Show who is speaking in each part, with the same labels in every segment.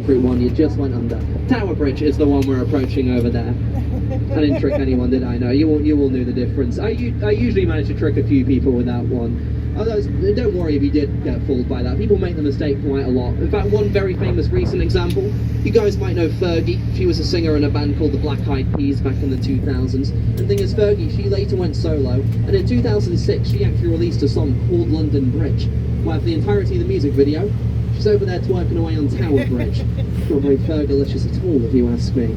Speaker 1: secret one, you just went under. Tower Bridge is the one we're approaching over there. I didn't trick anyone, did I? No, you all knew the difference. I usually manage to trick a few people with that one. Although, don't worry if you did get fooled by that. People make the mistake quite a lot. In fact, one very famous recent example, you guys might know Fergie. She was a singer in a band called the Black Eyed Peas back in the 2000s. And the thing is, Fergie, she later went solo, and in 2006 she actually released a song called London Bridge, where for the entirety of the music video, she's over there twerking away on Tower Bridge. Not very Fergalicious at all, if you ask me.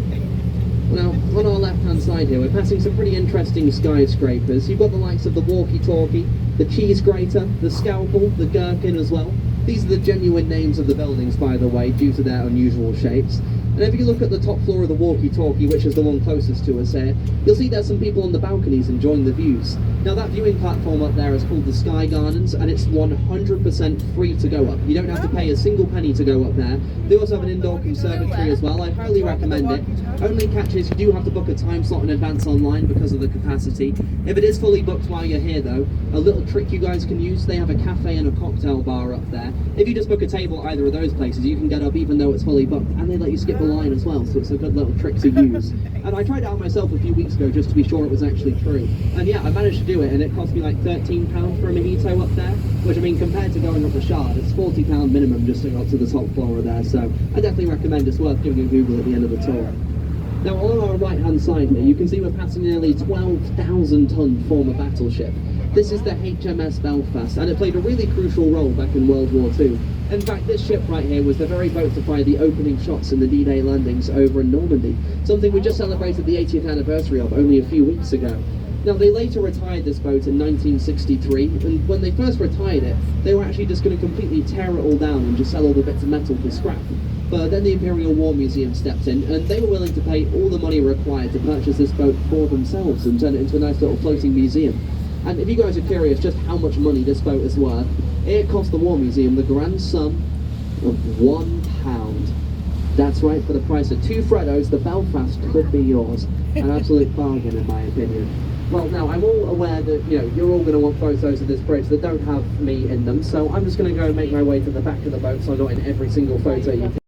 Speaker 1: Now, on our left-hand side here, we're passing some pretty interesting skyscrapers. You've got the likes of the walkie-talkie, the cheese grater, the scalpel, the gherkin as well. These are the genuine names of the buildings, by the way, due to their unusual shapes. And if you look at the top floor of the walkie-talkie, which is the one closest to us here, you'll see there's some people on the balconies enjoying the views. Now that viewing platform up there is called the Sky Gardens, and it's 100% free to go up. You don't have to pay a single penny to go up there. They also have an indoor conservatory as well. I highly recommend it. Only catch is you do have to book a time slot in advance online because of the capacity. If it is fully booked while you're here though, a little trick you guys can use, they have a cafe and a cocktail bar up there. If you just book a table at either of those places, you can get up even though it's fully booked, and they let you skip the line as well, so it's a good little trick to use. And I tried it out myself a few weeks ago just to be sure it was actually true. And yeah, I managed to do it, and it cost me like £13 for a mojito up there, which I mean, compared to going up the Shard, it's £40 minimum just to go up to the top floor of there, so I definitely recommend it's worth giving a Google at the end of the tour. Now on our right hand side here, you can see we're passing nearly 12,000 ton former battleship. This is the HMS Belfast, and it played a really crucial role back in World War II. In fact, this ship right here was the very boat to fire the opening shots in the D-Day landings over in Normandy, something we just celebrated the 80th anniversary of only a few weeks ago. Now, they later retired this boat in 1963, and when they first retired it, they were actually just going to completely tear it all down and just sell all the bits of metal for scrap. But then the Imperial War Museum stepped in, and they were willing to pay all the money required to purchase this boat for themselves and turn it into a nice little floating museum. And if you guys are curious just how much money this boat is worth, it cost the War Museum the grand sum of £1. That's right, for the price of 2 Freddos, the Belfast could be yours. An absolute bargain in my opinion. Well, now I'm all aware that you're all going to want photos of this bridge that don't have me in them, so I'm just going to go and make my way to the back of the boat so I'm not in every single photo you